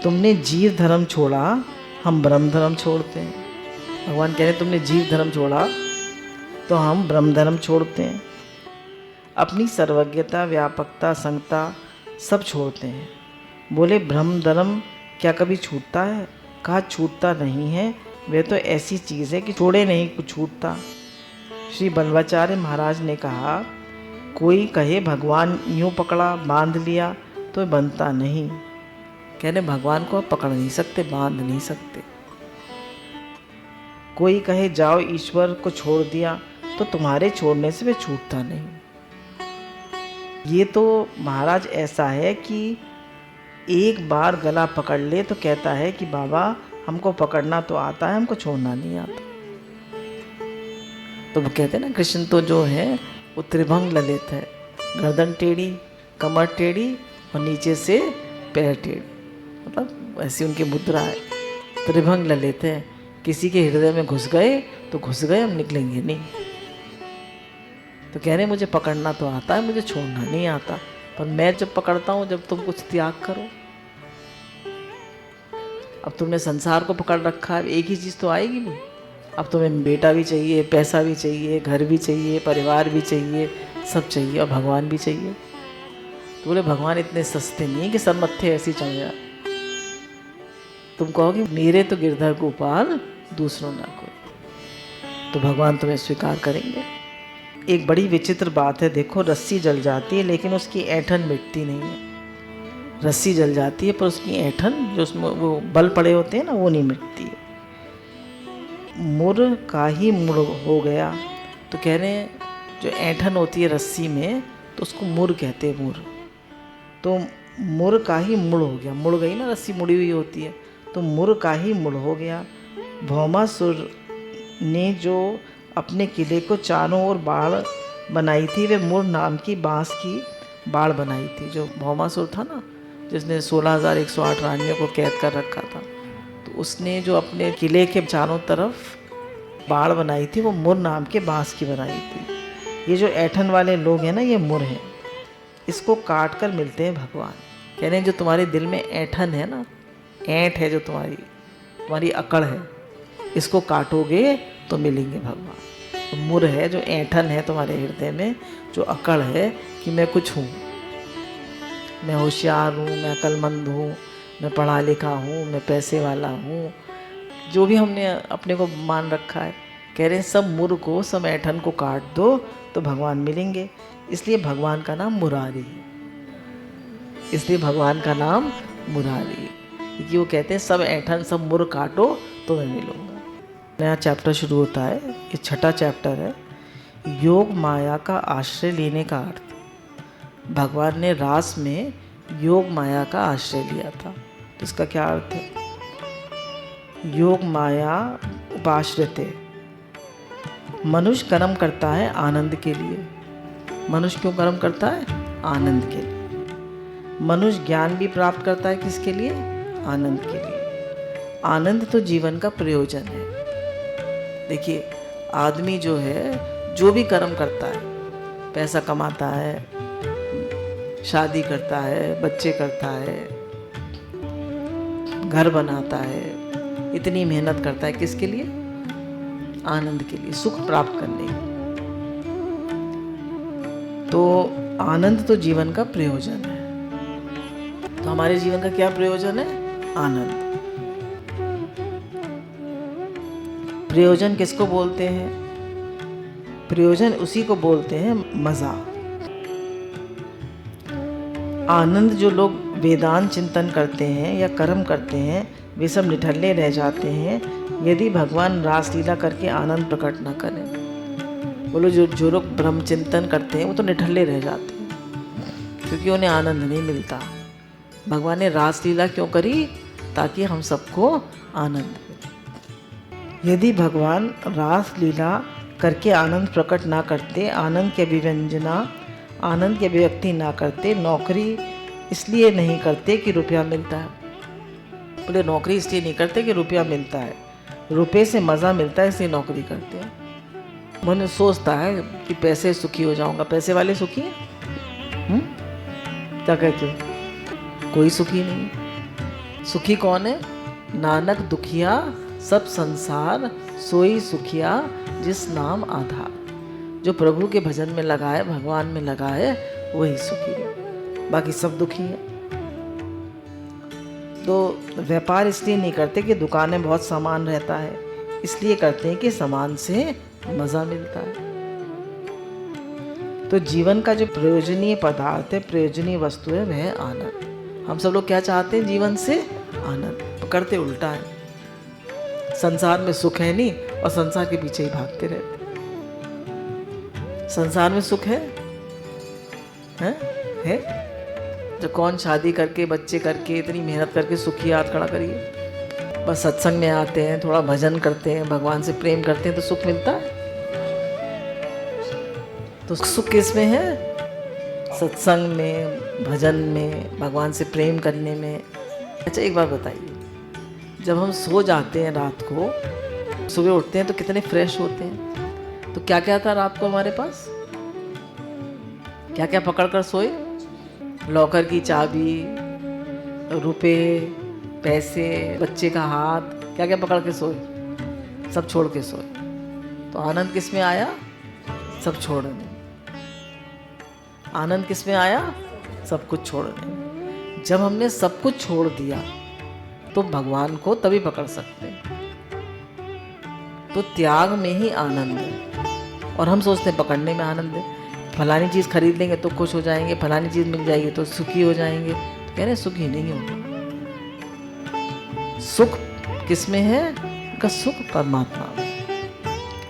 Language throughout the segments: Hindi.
तुमने जीव धर्म छोड़ा, हम ब्रह्म धर्म छोड़ते हैं। भगवान कह रहे तुमने जीव धर्म छोड़ा तो हम ब्रह्म धर्म छोड़ते हैं। अपनी सर्वज्ञता, व्यापकता, संगता सब छोड़ते हैं। बोले ब्रह्म धर्म क्या कभी छूटता है? कहा छूटता नहीं है, वह तो ऐसी चीज़ है कि छोड़े नहीं कुछ छूटता। श्री बल्लवाचार्य महाराज ने कहा, कोई कहे भगवान यूँ पकड़ा बांध लिया तो बनता नहीं। कहने भगवान को आप पकड़ नहीं सकते, बांध नहीं सकते। कोई कहे जाओ ईश्वर को छोड़ दिया तो तुम्हारे छोड़ने से वे छूटता नहीं। ये तो महाराज ऐसा है कि एक बार गला पकड़ ले तो कहता है कि बाबा हमको पकड़ना तो आता है, हमको छोड़ना नहीं आता। तो वो कहते हैं ना, कृष्ण तो जो है वो त्रिभंग ललित है, गर्दन टेढ़ी, कमर टेढ़ी और नीचे से पैर टेढ़ी, मतलब ऐसी उनकी मुद्रा है। त्रिभंग ललित है, किसी के हृदय में घुस गए तो घुस गए, हम निकलेंगे नहीं। तो कह रहे मुझे पकड़ना तो आता है, मुझे छोड़ना नहीं आता, पर मैं जब पकड़ता हूँ जब तुम कुछ त्याग करो। अब तुमने संसार को पकड़ रखा है, एक ही चीज़ तो आएगी नहीं। अब तुम्हें बेटा भी चाहिए, पैसा भी चाहिए, घर भी चाहिए, परिवार भी चाहिए, सब चाहिए, और भगवान भी चाहिए। तो बोले भगवान इतने सस्ते नहीं कि सर मत्थे ऐसी चढ़ जाए। तुम कहोगे मेरे तो गिरधर गोपाल, दूसरों ना कोई, तो भगवान तुम्हें स्वीकार करेंगे। एक बड़ी विचित्र बात है, देखो रस्सी जल जाती है लेकिन उसकी ऐंठन मिटती नहीं है। रस्सी जल जाती है पर उसकी ऐंठन, जो उसमें वो बल पड़े होते हैं ना, वो नहीं मिटती है। मुर का ही मुड़ हो गया, तो कह रहे हैं जो ऐंठन होती है रस्सी में तो उसको मुर कहते हैं, मुर। तो मुर का ही मुड़ हो गया, मुड़ गई ना रस्सी, मुड़ी हुई होती है, तो मुर का ही मुड़ हो गया। भौमासुर ने जो अपने किले को चारों ओर बाढ़ बनाई थी, वे मुर नाम की बांस की बाढ़ बनाई थी। जो भौमासुर था ना, जिसने 16,108 रानियों को कैद कर रखा था, तो उसने जो अपने किले के चारों तरफ बाढ़ बनाई थी, वो मुर नाम के बांस की बनाई थी। ये जो ऐंठन वाले लोग हैं ना, ये मुर हैं, इसको काट कर मिलते हैं भगवान। कह रहे हैं जो तुम्हारे दिल में ऐंठन है ना, ऐंठ है जो तुम्हारी अकड़ है, इसको काटोगे तो मिलेंगे भगवान। तो मुर है जो ऐंठन है तुम्हारे हृदय में, जो अकड़ है कि मैं कुछ हूँ, मैं होशियार हूँ, मैं अक्लमंद हूँ, मैं पढ़ा लिखा हूँ, मैं पैसे वाला हूँ, जो भी हमने अपने को मान रखा है। कह रहे हैं सब मुर को, सब ऐंठन को काट दो तो भगवान मिलेंगे। इसलिए भगवान का नाम मुरारी है, इसलिए भगवान का नाम मुरारी है, क्योंकि वो कहते हैं सब ऐंठन सब मुर काटो तो मैं मिलूँगा। नया चैप्टर शुरू होता है, ये छठा चैप्टर है, योग माया का आश्रय लेने का अर्थ। भगवान ने रास में योग माया का आश्रय लिया था, तो इसका क्या अर्थ है? योग माया उपाश्रिते। मनुष्य कर्म करता है आनंद के लिए। मनुष्य क्यों कर्म करता है? आनंद के लिए। मनुष्य ज्ञान भी प्राप्त करता है किसके लिए? आनंद के लिए। आनंद तो जीवन का प्रयोजन है। देखिए आदमी जो है, जो भी कर्म करता है, पैसा कमाता है, शादी करता है, बच्चे करता है, घर बनाता है, इतनी मेहनत करता है किसके लिए? आनंद के लिए, सुख प्राप्त करने के लिए। तो आनंद तो जीवन का प्रयोजन है। तो हमारे जीवन का क्या प्रयोजन है? आनंद। प्रयोजन किसको बोलते हैं? प्रयोजन उसी को बोलते हैं मज़ा। आनंद जो लोग वेदांत चिंतन करते हैं या कर्म करते हैं, वे सब निठल्ले रह जाते हैं यदि भगवान रासलीला करके आनंद प्रकट न करें। बोलो जो लोग ब्रह्म चिंतन करते हैं वो तो निठल्ले रह जाते हैं, क्योंकि उन्हें आनंद नहीं मिलता। भगवान ने रासलीला क्यों करी? ताकि हम सबको आनंद मिले। यदि भगवान रासलीला करके आनंद प्रकट ना करते, आनंद के अभिव्यंजना, आनंद की अभिव्यक्ति ना करते, नौकरी इसलिए नहीं करते कि रुपया मिलता है। बोले नौकरी इसलिए नहीं करते कि रुपया मिलता है, रुपये से मज़ा मिलता है इसलिए नौकरी करते हैं। मन सोचता है कि पैसे सुखी हो जाऊंगा। पैसे वाले सुखी हैं? क्या कहते हो? कोई सुखी नहीं। सुखी कौन है? नानक दुखिया सब संसार, सोई सुखिया जिस नाम आधार। जो प्रभु के भजन में लगा है, भगवान में लगा है, वही सुखी है, बाकी सब दुखी है। तो व्यापार इसलिए नहीं करते कि दुकान में बहुत सामान रहता है, इसलिए करते हैं कि सामान से मजा मिलता है। तो जीवन का जो प्रयोजनीय पदार्थ है, प्रयोजनीय वस्तु है, वह आनंद। हम सब लोग क्या चाहते हैं? जीवन से आनंद। तो करते उल्टा है। संसार में सुख है नहीं और संसार के पीछे ही भागते रहते। संसार में सुख है? जो कौन शादी करके, बच्चे करके, इतनी मेहनत करके सुखी हाथ खड़ा करिए। बस सत्संग में आते हैं, थोड़ा भजन करते हैं, भगवान से प्रेम करते हैं तो सुख मिलता है। तो सुख किस में है? सत्संग में, भजन में, भगवान से प्रेम करने में। अच्छा एक बात बताइए, जब हम सो जाते हैं रात को, सुबह उठते हैं तो कितने फ्रेश होते हैं। तो क्या क्या था रात को हमारे पास? क्या क्या पकड़ कर सोए? लॉकर की चाबी, रुपए, पैसे, बच्चे का हाथ, क्या क्या पकड़ के सोए? सब छोड़ के सोए। तो आनंद किस में आया? सब छोड़ने में। आनंद किस में आया? सब कुछ छोड़ने में। जब हमने सब कुछ छोड़ दिया तो भगवान को तभी पकड़ सकते हैं। तो त्याग में ही आनंद है। और हम सोचते हैं पकड़ने में आनंद है, फलानी चीज़ खरीद लेंगे तो खुश हो जाएंगे, फलानी चीज़ मिल जाएगी तो सुखी हो जाएंगे। तो कह रहे सुखी नहीं होगा। सुख किस में है? का सुख परमात्मा में,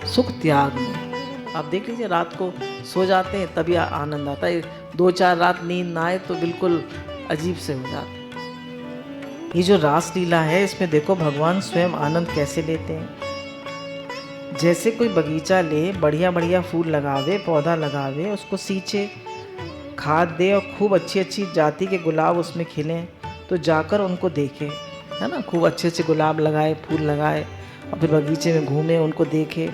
सुख त्याग में। आप देख लीजिए, रात को सो जाते हैं तभी आनंद आता है। 2-4 रात नींद ना आए तो बिल्कुल अजीब से हो जाता है। ये जो रास लीला है, इसमें देखो भगवान स्वयं आनंद कैसे लेते हैं। जैसे कोई बगीचा ले, बढ़िया बढ़िया फूल लगावे, पौधा लगावे, उसको सींचे, खाद दे और खूब अच्छी अच्छी जाति के गुलाब उसमें खिलें, तो जाकर उनको देखे, है ना। खूब अच्छे अच्छे गुलाब लगाए, फूल लगाए, और फिर बगीचे में घूमे, उनको देखे,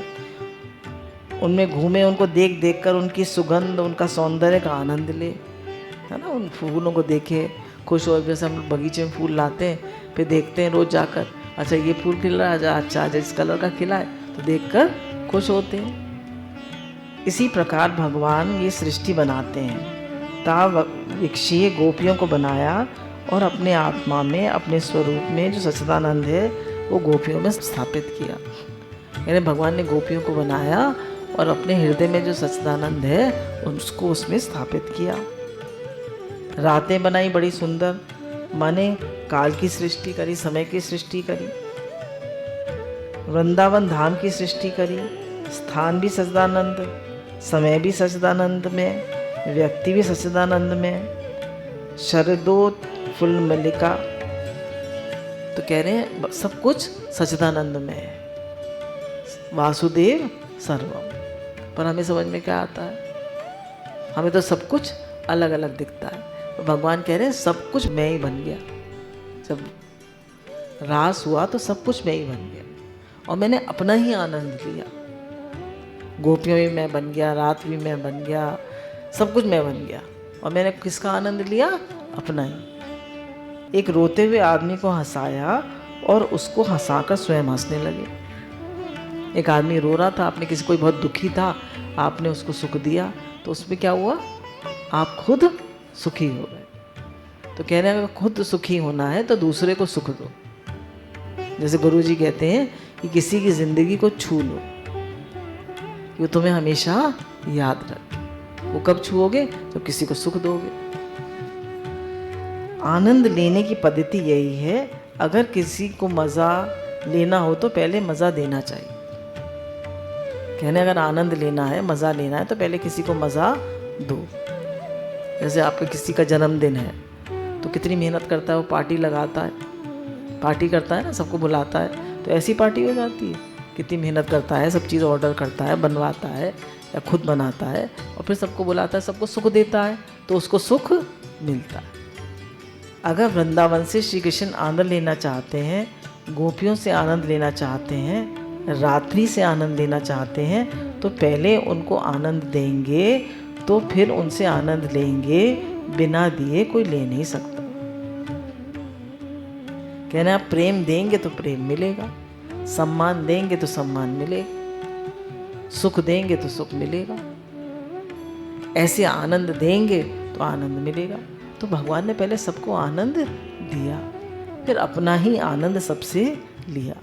उनमें घूमे, उनको देख देख कर उनकी सुगंध, उनका सौंदर्य का आनंद ले, है ना। उन फूलों को देखे, खुश हो। जैसे हम बगीचे में फूल लाते हैं, फिर देखते हैं रोज़ जाकर, अच्छा ये फूल खिल रहा है, अच्छा इस कलर का खिला है, तो देखकर खुश होते हैं। इसी प्रकार भगवान ये सृष्टि बनाते हैं। तावक्षीय गोपियों को बनाया और अपने आत्मा में, अपने स्वरूप में जो सच्चिदानंद है वो गोपियों में स्थापित किया। यानी भगवान ने गोपियों को बनाया और अपने हृदय में जो सच्चिदानंद है उसको उसमें स्थापित किया। रातें बनाई बड़ी सुंदर, माने काल की सृष्टि करी, समय की सृष्टि करी, वृंदावन धाम की सृष्टि करी। स्थान भी सच्चिदानंद, समय भी सच्चिदानंद में, व्यक्ति भी सच्चिदानंद में, शरदोत्फुल्ल मल्लिका। तो कह रहे हैं सब कुछ सच्चिदानंद में है, वासुदेव सर्वम। पर हमें समझ में क्या आता है? हमें तो सब कुछ अलग अलग दिखता है। तो भगवान कह रहे हैं सब कुछ मैं ही बन गया। जब रास हुआ तो सब कुछ मैं ही बन गया और मैंने अपना ही आनंद लिया। गोपियों में मैं बन गया, रात भी मैं बन गया, सब कुछ मैं बन गया। और मैंने किसका आनंद लिया? अपना ही। एक रोते हुए आदमी को हंसाया और उसको हंसाकर स्वयं हंसने लगे। एक आदमी रो रहा था, आपने किसी, कोई बहुत दुखी था, आपने उसको सुख दिया, तो उसमें क्या हुआ? आप खुद सुखी हो गए। तो कह रहे हैं अगर खुद सुखी होना है तो दूसरे को सुख दो। जैसे गुरुजी कहते हैं कि किसी की जिंदगी को छू लो, ये तुम्हें हमेशा याद रखे। वो कब छूओगे? जब किसी को सुख दोगे। आनंद लेने की पद्धति यही है। अगर किसी को मज़ा लेना हो तो पहले मज़ा देना चाहिए। कहने अगर आनंद लेना है, मज़ा लेना है, तो पहले किसी को मज़ा दो। जैसे आपका किसी का जन्मदिन है तो कितनी मेहनत करता है, वो पार्टी लगाता है, पार्टी करता है ना, सबको बुलाता है, तो ऐसी पार्टी हो जाती है। कितनी मेहनत करता है, सब चीज़ ऑर्डर करता है, बनवाता है या खुद बनाता है, और फिर सबको बुलाता है, सबको सुख देता है, तो उसको सुख मिलता है। अगर वृंदावन से श्री कृष्ण आनंद लेना चाहते हैं, गोपियों से आनंद लेना चाहते हैं, रात्रि से आनंद लेना चाहते हैं, तो पहले उनको आनंद देंगे, तो फिर उनसे आनंद लेंगे। बिना दिए कोई ले नहीं सकता। कहना आप प्रेम देंगे तो प्रेम मिलेगा, सम्मान देंगे तो सम्मान मिलेगा, सुख देंगे तो सुख मिलेगा, ऐसे आनंद देंगे तो आनंद मिलेगा। तो भगवान ने पहले सबको आनंद दिया, फिर अपना ही आनंद सबसे लिया।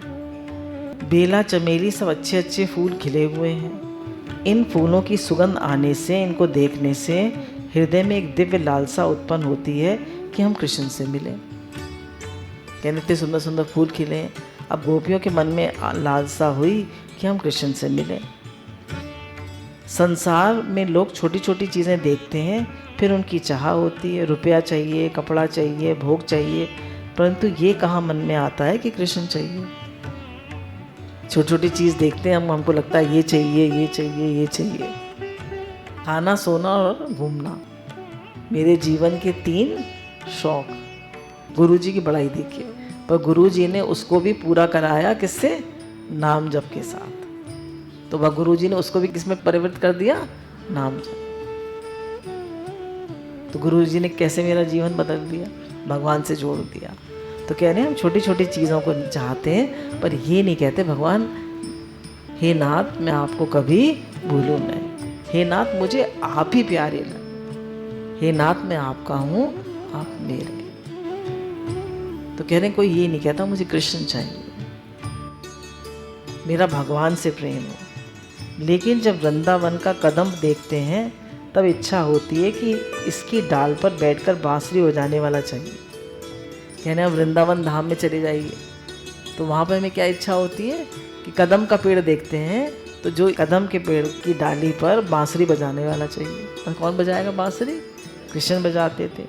बेला चमेली सब अच्छे अच्छे फूल खिले हुए हैं। इन फूलों की सुगंध आने से, इनको देखने से हृदय में एक दिव्य लालसा उत्पन्न होती है कि हम कृष्ण से मिलें। कहने इतने सुंदर सुंदर फूल खिले, अब गोपियों के मन में लालसा हुई कि हम कृष्ण से मिलें। संसार में लोग छोटी छोटी चीज़ें देखते हैं, फिर उनकी चाह होती है, रुपया चाहिए, कपड़ा चाहिए, भोग चाहिए, परंतु ये कहाँ मन में आता है कि कृष्ण चाहिए। छोटी छोटी चीज़ देखते हैं हम, हमको लगता है ये चाहिए, ये चाहिए, ये चाहिए। खाना, सोना और घूमना मेरे जीवन के 3 शौक। गुरुजी की बड़ाई देखिए, पर गुरुजी ने उसको भी पूरा कराया किससे? नाम जप के साथ। तो वह गुरुजी ने उसको भी किसमें परिवर्तित कर दिया? नाम जप। तो गुरुजी ने कैसे मेरा जीवन बदल दिया? भगवान से जोड़ दिया। तो कह रहे हैं हम छोटी छोटी चीज़ों को चाहते हैं, पर ये नहीं कहते भगवान हे नाथ मैं आपको कभी भूलूं नहीं, हे नाथ मुझे आप ही प्यारे लगे, हे नाथ मैं आपका हूँ, आप मेरे। तो कह रहे हैं कोई ये नहीं कहता मुझे कृष्ण चाहिए, मेरा भगवान से प्रेम हो। लेकिन जब वृंदावन का कदम देखते हैं तब इच्छा होती है कि इसकी डाल पर बैठकर बांसुरी बजाने वाला चाहिए। कहने अब वृंदावन धाम में चले जाइए तो वहाँ पर हमें क्या इच्छा होती है कि कदम का पेड़ देखते हैं तो जो कदम के पेड़ की डाली पर बांसुरी बजाने वाला चाहिए। और कौन बजाएगा बांसुरी? कृष्ण बजाते थे।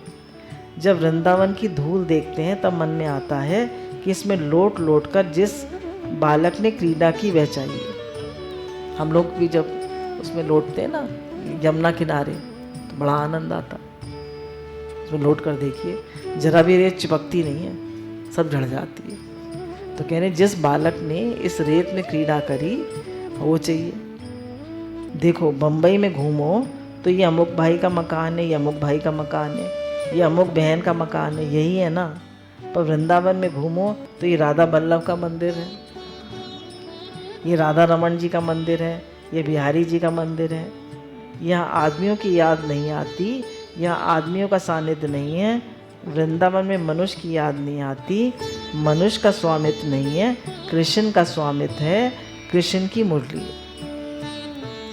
जब वृंदावन की धूल देखते हैं तब मन में आता है कि इसमें लौट लौट कर जिस बालक ने क्रीड़ा की वह चाहिए। हम लोग भी जब उसमें लौटते हैं ना यमुना किनारे तो बड़ा आनंद आता। उसमें लौट कर देखिए जरा भी रेत चिपकती नहीं है, सब झड़ जाती है। तो कहने जिस बालक ने इस रेत में क्रीड़ा करी वो चाहिए। देखो बम्बई में घूमो तो ये अमुक भाई का मकान है, ये अमुक भाई का मकान है, ये अमुक बहन का मकान है, यही है ना। पर वृंदावन में घूमो तो ये राधा बल्लभ का मंदिर है, ये राधा रमन जी का मंदिर है, ये बिहारी जी का मंदिर है। यहाँ आदमियों की याद नहीं आती, यहाँ आदमियों का सानिध्य नहीं है। वृंदावन में मनुष्य की याद नहीं आती, मनुष्य का स्वामित्व नहीं है, कृष्ण का स्वामित्व है, कृष्ण की मुरली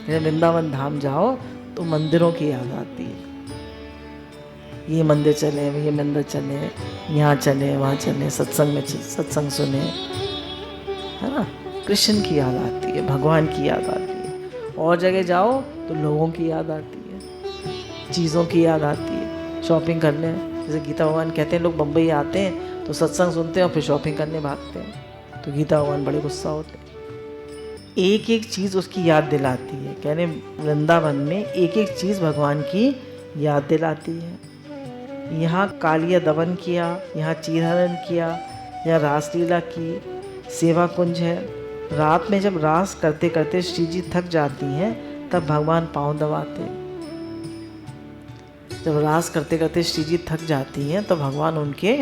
है। वृंदावन धाम जाओ तो मंदिरों की याद आती है, ये मंदिर चले, ये मंदिर चले, यहाँ चले, वहाँ चले, सत्संग में सत्संग सुने, है ना। कृष्ण की याद आती है, भगवान की याद आती है। और जगह जाओ तो लोगों की याद आती है, चीज़ों की याद आती है, शॉपिंग करने। जैसे गीता भगवान कहते हैं लोग बम्बई आते हैं तो सत्संग सुनते हैं और फिर शॉपिंग करने भागते हैं। तो गीता भगवान बड़े गुस्सा होते हैं। एक एक चीज़ उसकी याद दिलाती है। कहने वृंदावन में एक एक चीज़ भगवान की याद दिलाती है। यहाँ कालिया दमन किया, यहाँ चीरहरण किया, यहाँ रासलीला की, सेवा कुंज है। रात में जब रास करते करते श्री जी थक जाती हैं तब भगवान पाँव दबाते हैं। जब रास करते करते श्री जी थक जाती हैं तो भगवान उनके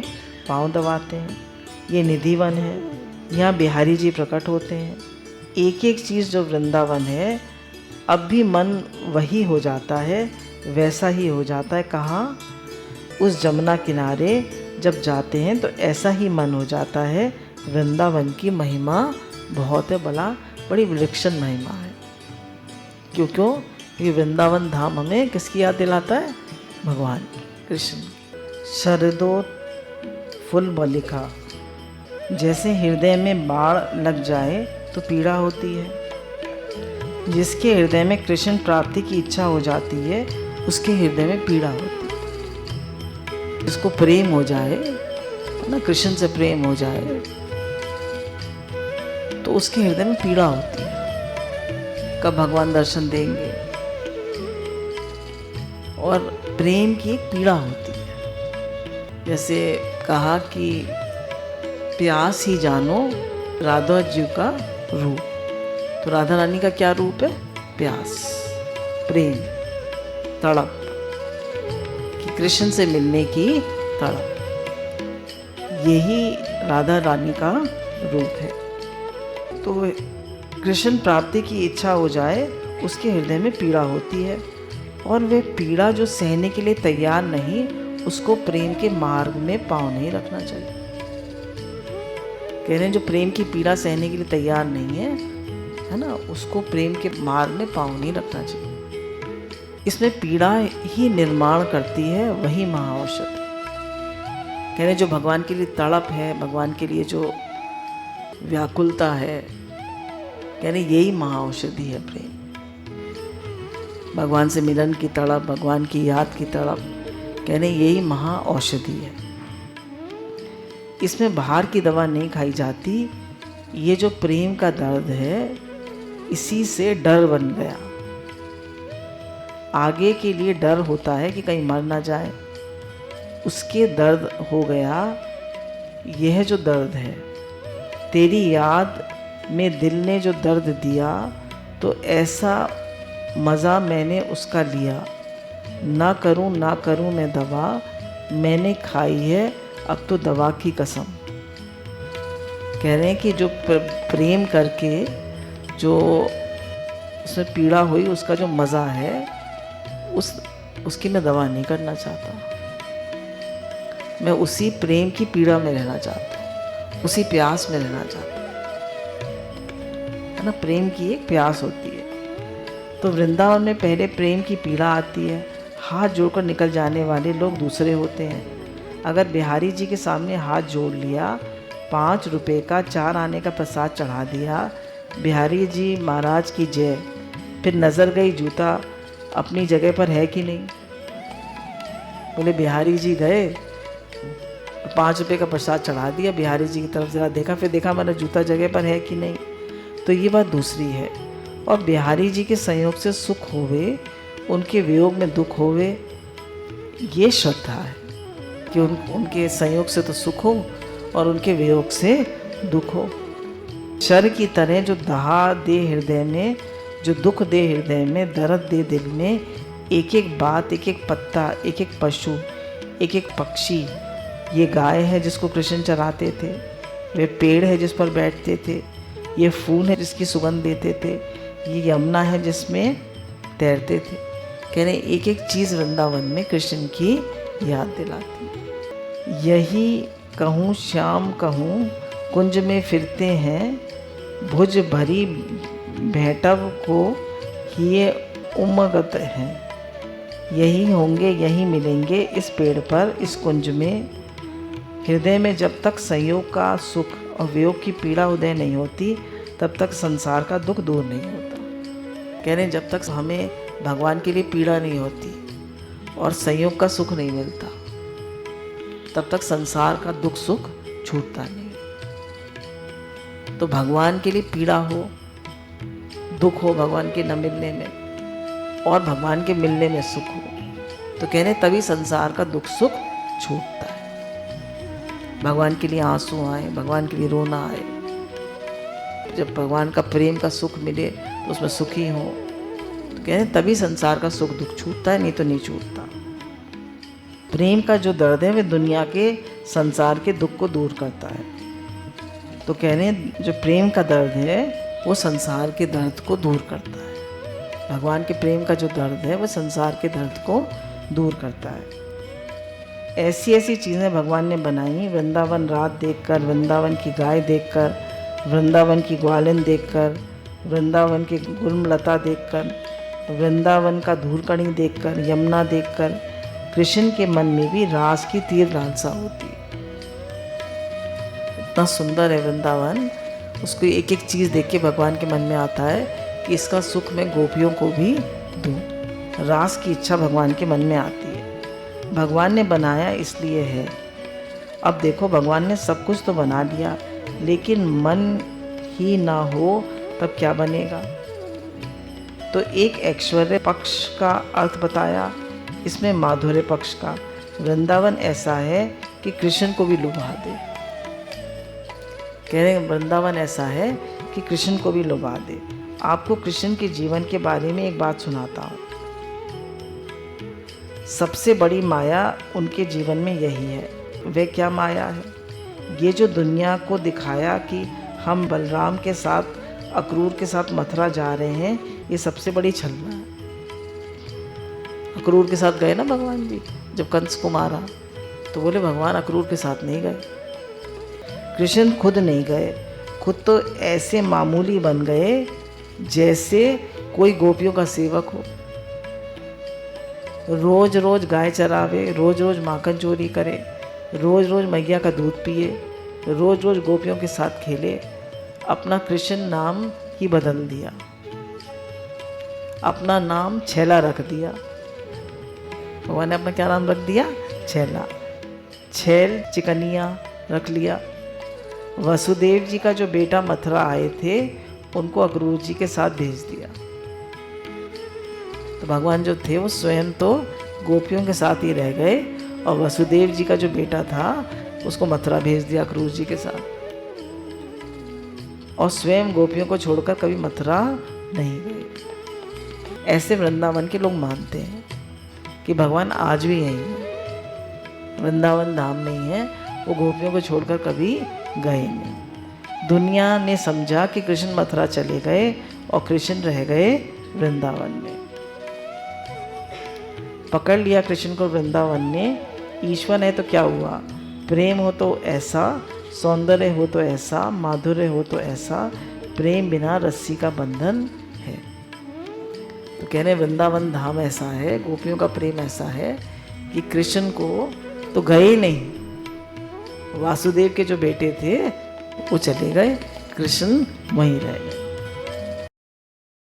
पाँव दबाते हैं। ये निधिवन है, यहाँ बिहारी जी प्रकट होते हैं। एक एक चीज़ जो वृंदावन है अब भी मन वही हो जाता है, वैसा ही हो जाता है। कहाँ? उस जमुना किनारे जब जाते हैं तो ऐसा ही मन हो जाता है। वृंदावन की महिमा बहुत है, बड़ी विलक्षण महिमा है। क्यों? ये वृंदावन धाम हमें किसकी याद दिलाता है? भगवान कृष्ण। शरदो फुल बलिका, जैसे हृदय में बाढ़ लग जाए तो पीड़ा होती है। जिसके हृदय में कृष्ण प्राप्ति की इच्छा हो जाती है उसके हृदय में पीड़ा होती है। जिसको प्रेम हो जाए ना, कृष्ण से प्रेम हो जाए तो उसके हृदय में पीड़ा होती है। कब भगवान दर्शन देंगे? और प्रेम की एक पीड़ा होती है। जैसे कहा कि प्यास ही जानो राधा जी का रूप। तो राधा रानी का क्या रूप है? प्यास, प्रेम, तड़प, कि कृष्ण से मिलने की तड़प। यही राधा रानी का रूप है। तो कृष्ण प्राप्ति की इच्छा हो जाए, उसके हृदय में पीड़ा होती है, और वे पीड़ा जो सहने के लिए तैयार नहीं, उसको प्रेम के मार्ग में पाँव नहीं रखना चाहिए। कह रहे हैं जो प्रेम की पीड़ा सहने के लिए तैयार नहीं है ना, उसको प्रेम के मार्ग में पाँव नहीं रखना चाहिए। इसमें पीड़ा ही निर्माण करती है, वही महाऔषध। कह रहे हैं जो भगवान के लिए तड़प है, भगवान के लिए जो व्याकुलता है, कह रहे यही महाऔषधि है प्रेम। भगवान से मिलन की तड़प, भगवान की याद की तड़प, कह रहे यही महाऔषधि है। इसमें बाहर की दवा नहीं खाई जाती। ये जो प्रेम का दर्द है, इसी से डर बन गया। आगे के लिए डर होता है कि कहीं मर ना जाए, उसके दर्द हो गया। यह जो दर्द है, तेरी याद में दिल ने जो दर्द दिया, तो ऐसा मज़ा मैंने उसका लिया। ना करूं मैं दवा, मैंने खाई है अब तो दवा की कसम। कह रहे हैं कि जो प्रेम करके जो उसमें पीड़ा हुई, उसका जो मज़ा है, उसकी मैं दवा नहीं करना चाहता। मैं उसी प्रेम की पीड़ा में रहना चाहता हूँ, उसी प्यास में रहना चाहता हूँ, है ना। प्रेम की एक प्यास होती है। तो वृंदावन में पहले प्रेम की पीड़ा आती है। हाथ जोड़कर निकल जाने वाले लोग दूसरे होते हैं। अगर बिहारी जी के सामने हाथ जोड़ लिया, 5 रुपए का 4 आने का प्रसाद चढ़ा दिया, बिहारी जी महाराज की जय, फिर नज़र गई जूता अपनी जगह पर है कि नहीं। बोले बिहारी जी गए, 5 रुपए का प्रसाद चढ़ा दिया, बिहारी जी की तरफ जरा देखा, फिर देखा मेरा जूता जगह पर है कि नहीं। तो ये बात दूसरी है। और बिहारी जी के संयोग से सुख होवे, उनके वियोग में दुख होवे, ये श्रद्धा है कि उनके संयोग से तो सुख हो और उनके वियोग से दुख हो। शर की तरह जो दहा दे हृदय में, जो दुख दे हृदय में, दर्द दे दिल में, एक एक बात, एक एक पत्ता, एक एक पशु, एक एक पक्षी। ये गाय है जिसको कृष्ण चराते थे, वे पेड़ है जिस पर बैठते थे, ये फूल है जिसकी सुगंध देते थे, ये यमुना है जिसमें तैरते थे। कह रहे एक एक चीज़ वृंदावन में कृष्ण की याद दिलाती। यही कहूँ श्याम कहूँ, कुंज में फिरते हैं, भुज भरी भेटव को ये उमगत हैं। यही होंगे, यही मिलेंगे इस पेड़ पर, इस कुंज में। हृदय में जब तक संयोग का सुख और वियोग की पीड़ा उदय नहीं होती, तब तक संसार का दुख दूर नहीं होता। कह रहे हैं जब तक हमें भगवान के लिए पीड़ा नहीं होती और संयोग का सुख नहीं मिलता, तब तक संसार का दुख सुख छूटता नहीं। तो भगवान के लिए पीड़ा हो, दुख हो भगवान के न मिलने में, और भगवान के मिलने में सुख हो, तो कह रहे तभी संसार का दुख सुख छूटता है। भगवान के लिए आंसू आए, भगवान के लिए रोना आए, जब भगवान का प्रेम का सुख मिले तो उसमें सुखी हो, तो कह रहे तभी संसार का सुख दुख छूटता है, नहीं तो नहीं छूटता। प्रेम का जो दर्द है वह दुनिया के संसार के दुख को दूर करता है। तो कह रहे हैं जो प्रेम का दर्द है वो संसार के दर्द को दूर करता है। भगवान के प्रेम का जो दर्द है वह संसार के दर्द को दूर करता है। ऐसी ऐसी चीज़ें भगवान ने बनाई, वृंदावन रात देखकर, वृंदावन की गाय देखकर, वृंदावन की ग्वालिन देखकर, वृंदावन की गुलमलता देखकर, वृंदावन का धूलकणी देखकर, यमुना देखकर, कृष्ण के मन में भी रास की तीव्र लालसा होती है। इतना सुंदर है वृंदावन, उसको एक एक चीज़ देख के भगवान के मन में आता है कि इसका सुख मैं गोपियों को भी दूँ। रास की इच्छा भगवान के मन में आती है। भगवान ने बनाया इसलिए है। अब देखो भगवान ने सब कुछ तो बना लिया, लेकिन मन ही ना हो तब क्या बनेगा। तो एक ऐश्वर्य पक्ष का अर्थ बताया, इसमें माधुर्य पक्ष का। वृंदावन ऐसा है कि कृष्ण को भी लुभा दे। कह रहे हैं वृंदावन ऐसा है कि कृष्ण को भी लुभा दे। आपको कृष्ण के जीवन के बारे में एक बात सुनाता हूँ। सबसे बड़ी माया उनके जीवन में यही है। वह क्या माया है? ये जो दुनिया को दिखाया कि हम बलराम के साथ अक्रूर के साथ मथुरा जा रहे हैं, ये सबसे बड़ी छलना है। अक्रूर के साथ गए ना भगवान जी, जब कंस को मारा तो बोले भगवान अक्रूर के साथ नहीं गए। कृष्ण खुद नहीं गए, खुद तो ऐसे मामूली बन गए जैसे कोई गोपियों का सेवक हो। रोज रोज गाय चरावे, रोज रोज माखन चोरी करे, रोज रोज मैया का दूध पिए, रोज रोज गोपियों के साथ खेले। अपना कृष्ण नाम ही बदल दिया, अपना नाम छैला रख दिया। भगवान ने अपना क्या नाम रख दिया? छैला। छैल चिकनिया रख लिया। वसुदेव जी का जो बेटा मथुरा आए थे, उनको अक्रूर जी के साथ भेज दिया। तो भगवान जो थे वो स्वयं तो गोपियों के साथ ही रह गए, और वसुदेव जी का जो बेटा था उसको मथुरा भेज दिया अक्रूर जी के साथ, और स्वयं गोपियों को छोड़कर कभी मथुरा नहीं गए। ऐसे वृंदावन के लोग मानते हैं कि भगवान आज भी यहीं है, वृंदावन धाम में ही है, वो गोपियों को छोड़कर कभी गए नहीं। दुनिया ने समझा कि कृष्ण मथुरा चले गए और कृष्ण रह गए वृंदावन में। पकड़ लिया कृष्ण को वृंदावन ने। ईश्वर है तो क्या हुआ? प्रेम हो तो ऐसा, सौंदर्य हो तो ऐसा, माधुर्य हो तो ऐसा, प्रेम बिना रस्सी का बंधन है। तो कह रहे वृंदावन धाम ऐसा है, गोपियों का प्रेम ऐसा है कि कृष्ण को तो गए नहीं, वासुदेव के जो बेटे थे वो चले गए, कृष्ण वहीं रह गए।